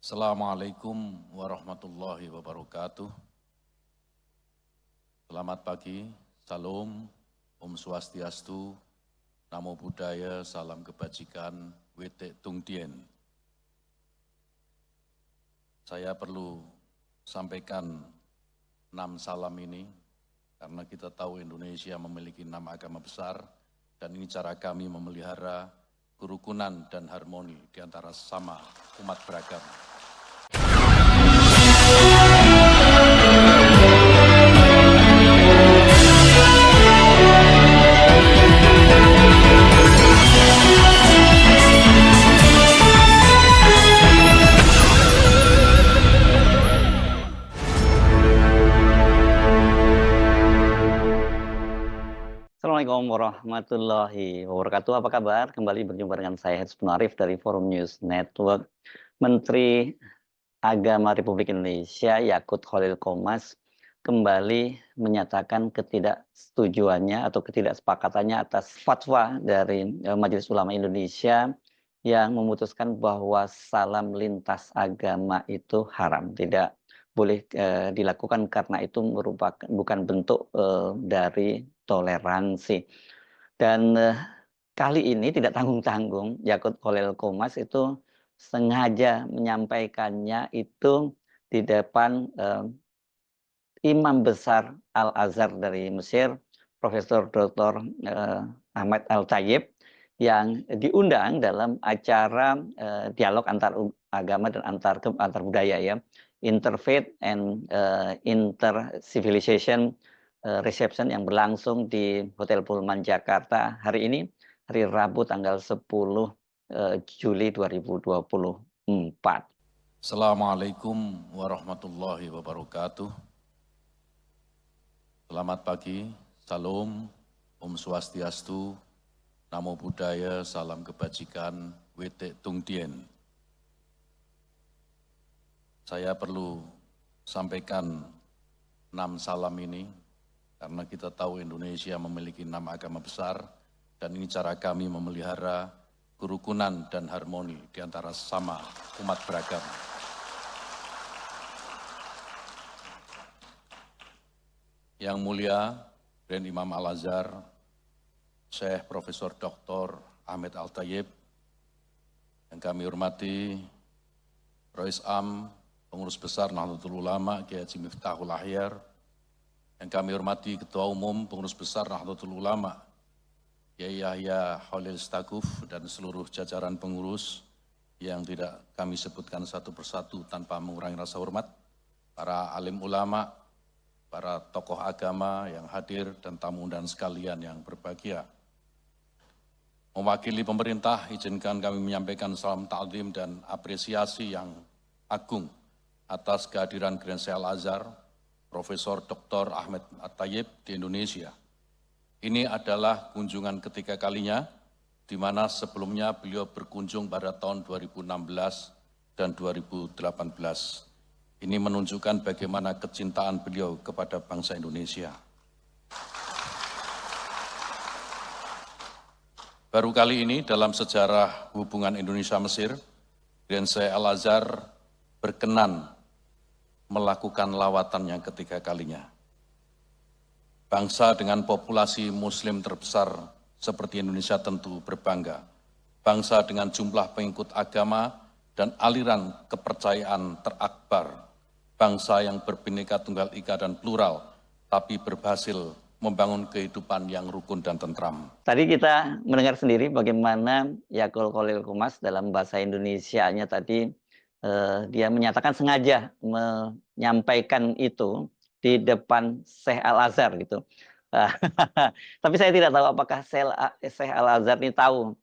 Assalamualaikum warahmatullahi wabarakatuh. Selamat pagi, salam, Om Swastiastu, Namo Buddhaya, salam kebajikan, Wete Tung Tien. Saya perlu sampaikan 6 salam ini, karena kita tahu Indonesia memiliki 6 agama besar, dan ini cara kami memelihara kerukunan dan harmoni di antara sesama umat beragama. Assalamualaikum warahmatullahi wabarakatuh. Apa kabar? Kembali berjumpa dengan saya Hetsbun Arif dari Forum News Network. Menteri Agama Republik Indonesia Yakut Khalil Qomas kembali menyatakan ketidaksetujuannya atau ketidaksepakatannya atas fatwa dari Majelis Ulama Indonesia yang memutuskan bahwa salam lintas agama itu haram, tidak boleh dilakukan karena itu merupakan bukan bentuk dari toleransi. Dan kali ini tidak tanggung-tanggung Yakut Khalil Qomas itu sengaja menyampaikannya itu di depan Imam Besar Al-Azhar dari Mesir, Profesor Dr. Ahmad Al-Tayyib, yang diundang dalam acara dialog antar agama dan antar budaya ya, Interfaith and Inter-Civilization Reception yang berlangsung di Hotel Pullman Jakarta hari ini, hari Rabu tanggal 10 Juli 2024. Assalamualaikum warahmatullahi wabarakatuh. Selamat pagi, salam, Om Swastiastu, Namo Buddhaya, salam kebajikan, Wete Tung Tien. Saya perlu sampaikan 6 salam ini, karena kita tahu Indonesia memiliki 6 agama besar, dan ini cara kami memelihara kerukunan dan harmoni di antara sesama umat beragama. Yang mulia Grand Imam Al-Azhar, Syekh Profesor Dr. Ahmad Al-Tayyib, yang kami hormati Rais Am, Pengurus Besar Nahdlatul Ulama, Kiai Haji Miftahul Ahyar, yang kami hormati Ketua Umum Pengurus Besar Nahdlatul Ulama, Kiai Yahya Khalil Stakuf, dan seluruh jajaran pengurus yang tidak kami sebutkan satu persatu tanpa mengurangi rasa hormat, para alim ulama, para tokoh agama yang hadir, dan tamu undangan sekalian yang berbahagia. Mewakili pemerintah, izinkan kami menyampaikan salam ta'zim dan apresiasi yang agung atas kehadiran Grand Sheikh Al-Azhar, Profesor Dr. Ahmad Al-Tayyib di Indonesia. Ini adalah kunjungan ketiga kalinya, di mana sebelumnya beliau berkunjung pada tahun 2016 dan 2018. Ini menunjukkan bagaimana kecintaan beliau kepada bangsa Indonesia. Baru kali ini dalam sejarah hubungan Indonesia-Mesir, Grand Sheikh Al-Azhar berkenan melakukan lawatan yang ketiga kalinya. Bangsa dengan populasi muslim terbesar seperti Indonesia tentu berbangga. Bangsa dengan jumlah pengikut agama dan aliran kepercayaan terakbar. Bangsa yang berbineka tunggal ika dan plural, tapi berhasil membangun kehidupan yang rukun dan tentram. Tadi kita mendengar sendiri bagaimana Yakut Khalil Qomas dalam bahasa Indonesianya tadi, dia menyatakan sengaja menyampaikan itu di depan Syekh Al-Azhar gitu. Tapi saya tidak tahu apakah Syekh Al-Azhar ini tahu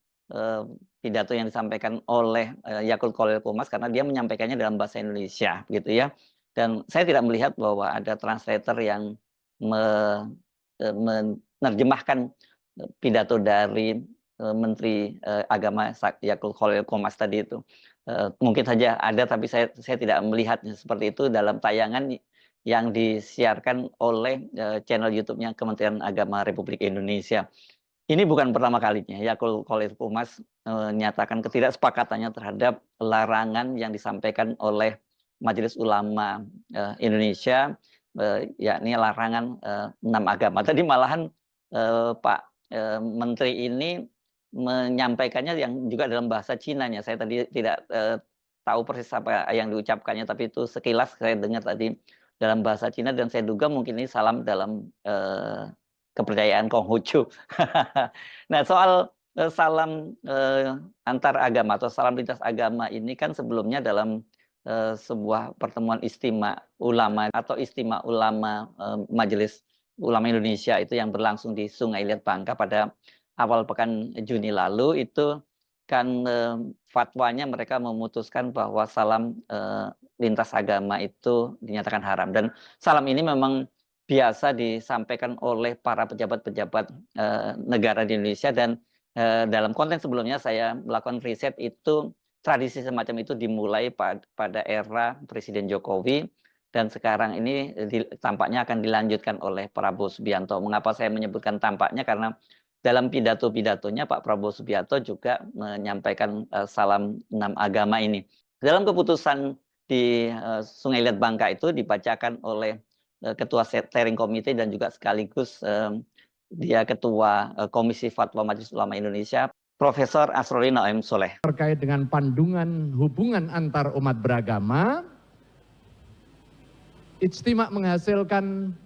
pidato yang disampaikan oleh Yakut Khalil Qomas, karena dia menyampaikannya dalam bahasa Indonesia gitu ya. Dan saya tidak melihat bahwa ada translator yang menerjemahkan pidato dari Menteri Agama Yakut Khalil Qomas tadi itu. Mungkin saja ada, tapi saya tidak melihatnya seperti itu dalam tayangan yang disiarkan oleh channel YouTube-nya Kementerian Agama Republik Indonesia. Ini bukan pertama kalinya Yakult Kolil Humas menyatakan ketidaksepakatannya terhadap larangan yang disampaikan oleh Majelis Ulama Indonesia, yakni larangan 6 agama. Tadi malahan Pak Menteri ini menyampaikannya yang juga dalam bahasa Cinanya. Saya tadi tidak tahu persis apa yang diucapkannya, tapi itu sekilas saya dengar tadi dalam bahasa Cina, dan saya duga mungkin ini salam dalam kepercayaan Konghucu. Nah, soal salam antar agama atau salam lintas agama ini kan sebelumnya dalam sebuah pertemuan istimewa ulama atau istimewa ulama Majelis Ulama Indonesia itu yang berlangsung di Sungai Liat Bangka pada awal pekan Juni lalu, itu kan fatwanya mereka memutuskan bahwa salam lintas agama itu dinyatakan haram, dan salam ini memang biasa disampaikan oleh para pejabat-pejabat negara di Indonesia, dan dalam konteks sebelumnya saya melakukan riset itu tradisi semacam itu dimulai pada era Presiden Jokowi, dan sekarang ini tampaknya akan dilanjutkan oleh Prabowo Subianto. Mengapa saya menyebutkan tampaknya? Karena dalam pidato-pidatonya Pak Prabowo Subianto juga menyampaikan salam 6 agama ini. Dalam keputusan di Sungai Liat Bangka itu dibacakan oleh Ketua Steering Committee dan juga sekaligus dia Ketua Komisi Fatwa Majelis Ulama Indonesia, Profesor Asrori Naim Soleh. Terkait dengan panduan hubungan antar umat beragama, ijtima menghasilkan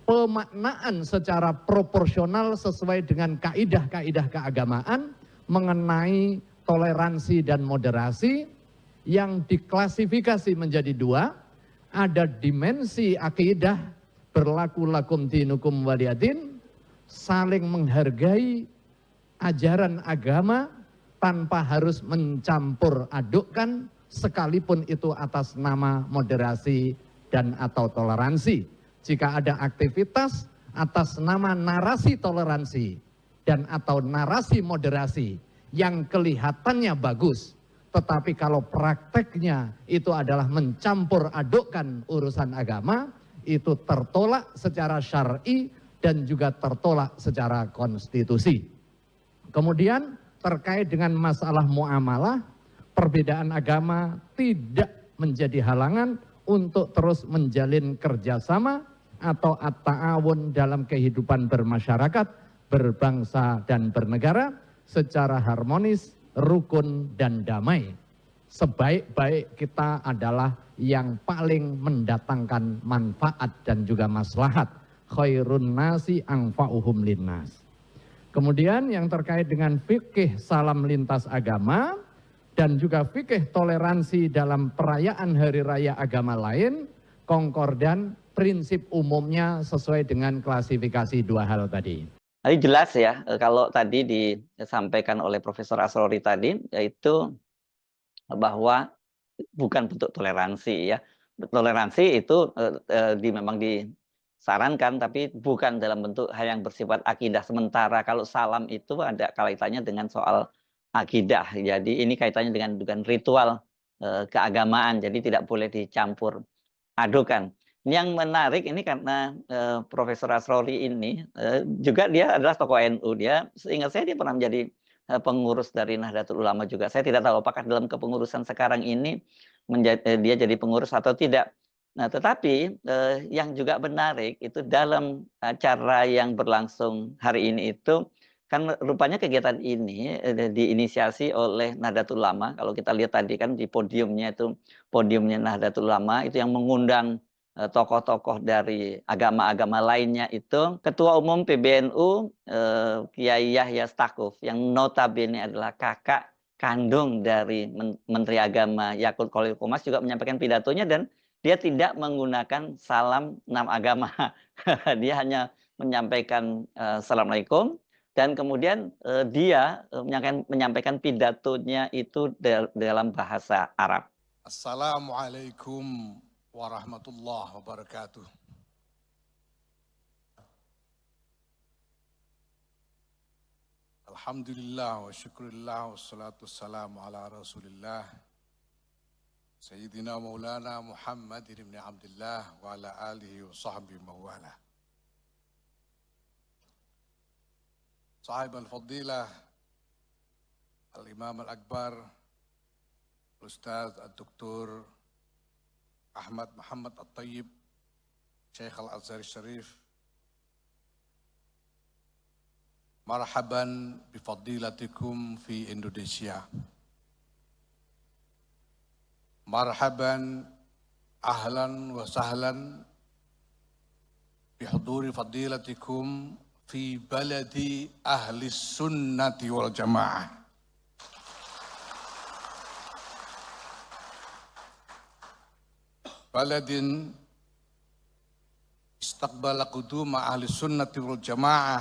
pemaknaan secara proporsional sesuai dengan kaidah-kaidah keagamaan mengenai toleransi dan moderasi yang diklasifikasi menjadi 2. Ada dimensi akidah, berlaku lakum dinukum waliyadin, saling menghargai ajaran agama tanpa harus mencampur adukkan, sekalipun itu atas nama moderasi dan atau toleransi. Jika ada aktivitas atas nama narasi toleransi dan atau narasi moderasi yang kelihatannya bagus, tetapi kalau prakteknya itu adalah mencampur adukkan urusan agama, itu tertolak secara syar'i dan juga tertolak secara konstitusi. Kemudian terkait dengan masalah muamalah, perbedaan agama tidak menjadi halangan untuk terus menjalin kerjasama atau at-ta'awun dalam kehidupan bermasyarakat, berbangsa dan bernegara secara harmonis, rukun dan damai. Sebaik-baik kita adalah yang paling mendatangkan manfaat dan juga maslahat. Khairun nasi anfa'uhum linnas. Kemudian yang terkait dengan fikih salam lintas agama dan juga fikih toleransi dalam perayaan hari raya agama lain, konkordan prinsip umumnya sesuai dengan klasifikasi 2 hal tadi. Tadi jelas ya, kalau tadi disampaikan oleh Profesor Asrori tadi, yaitu bahwa bukan bentuk toleransi ya. Toleransi itu memang disarankan, tapi bukan dalam bentuk hal yang bersifat akidah. Sementara kalau salam itu ada kaitannya dengan soal akidah. Jadi ini kaitannya dengan ritual keagamaan, jadi tidak boleh dicampur adukan. Yang menarik ini karena Profesor Asrori ini juga dia adalah tokoh NU. Dia, seingat saya, dia pernah menjadi pengurus dari Nahdlatul Ulama juga. Saya tidak tahu apakah dalam kepengurusan sekarang ini dia jadi pengurus atau tidak. Nah, tetapi yang juga menarik itu dalam acara yang berlangsung hari ini itu kan rupanya kegiatan ini diinisiasi oleh Nahdlatul Ulama. Kalau kita lihat tadi kan di podiumnya itu, podiumnya Nahdlatul Ulama itu yang mengundang tokoh-tokoh dari agama-agama lainnya itu Ketua Umum PBNU Kiai Yahya Stakuf, yang notabene adalah kakak kandung dari Menteri Agama Yakult Kolil Humas, juga menyampaikan pidatonya, dan dia tidak menggunakan salam 6 agama. Dia hanya menyampaikan Assalamualaikum, dan kemudian dia menyampaikan pidatonya itu dalam bahasa Arab. Assalamualaikum warahmatullahi wabarakatuh. Alhamdulillah wa syukurillah wa salatu wassalamu ala rasulillah Sayyidina Maulana Muhammad ibn Abdullah wa ala alihi wa sahbihi mawala. صاحب الفضيلة الإمام الأكبر الأستاذ الدكتور أحمد محمد الطيب شيخ الأزهر الشريف، مرحبا بفضيلتكم في إندونيسيا. مرحبا أهلا وسهلا بحضور فضيلتكم في بلد أهل السنة والجماعة. بلد استقبل قدوم أهل السنة والجماعة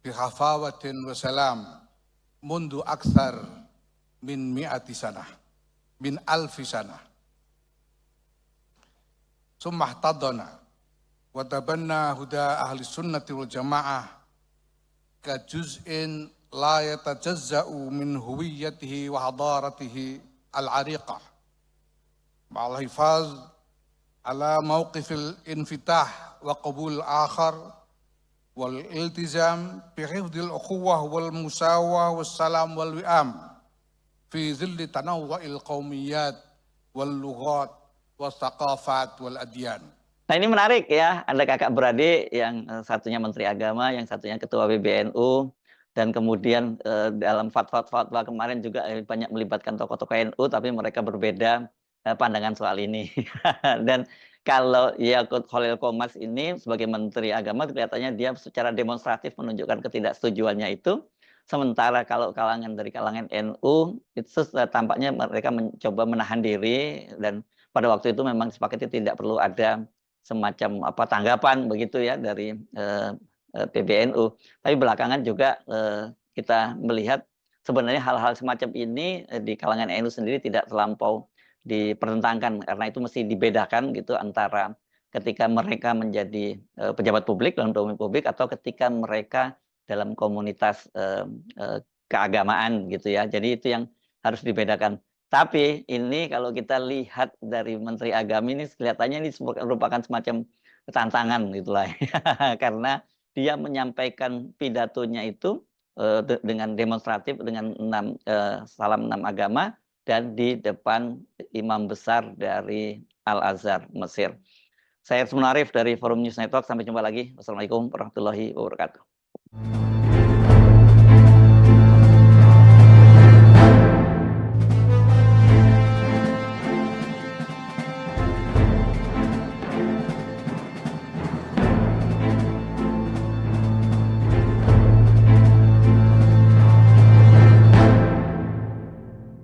بخفاوة وسلام منذ أكثر من 100 سنة، من 1000 سنة، ثم احتضن وتبنى هدى أهل السنة والجماعة كجزء لا يتجزأ من هويته وحضارته العريقة، مع الحفاظ على موقف الانفتاح وقبول الآخر والالتزام بحفظ الأخوة والمساواة والسلام والوئام في ظل تنوع القوميات واللغات والثقافات والأديان. Nah ini menarik ya, ada kakak beradik yang satunya Menteri Agama, yang satunya Ketua PBNU, dan kemudian dalam fatwa kemarin juga banyak melibatkan tokoh-tokoh NU, tapi mereka berbeda pandangan soal ini. Dan kalau Yaqut Khalil Qomas ini sebagai Menteri Agama kelihatannya dia secara demonstratif menunjukkan ketidaksetujuannya itu, sementara kalau dari kalangan NU itu tampaknya mereka mencoba menahan diri, dan pada waktu itu memang disepakati tidak perlu ada semacam tanggapan begitu ya dari PBNU. Tapi belakangan juga kita melihat sebenarnya hal-hal semacam ini di kalangan NU sendiri tidak terlampau dipertentangkan, karena itu mesti dibedakan gitu antara ketika mereka menjadi pejabat publik dalam domain publik atau ketika mereka dalam komunitas keagamaan gitu ya. Jadi itu yang harus dibedakan. Tapi ini kalau kita lihat dari Menteri Agama ini kelihatannya ini merupakan semacam tantangan gitulah karena dia menyampaikan pidatonya itu dengan demonstratif dengan salam 6 agama dan di depan imam besar dari Al-Azhar Mesir. Saya Munarif dari Forum News Network, sampai jumpa lagi. Wassalamualaikum warahmatullahi wabarakatuh.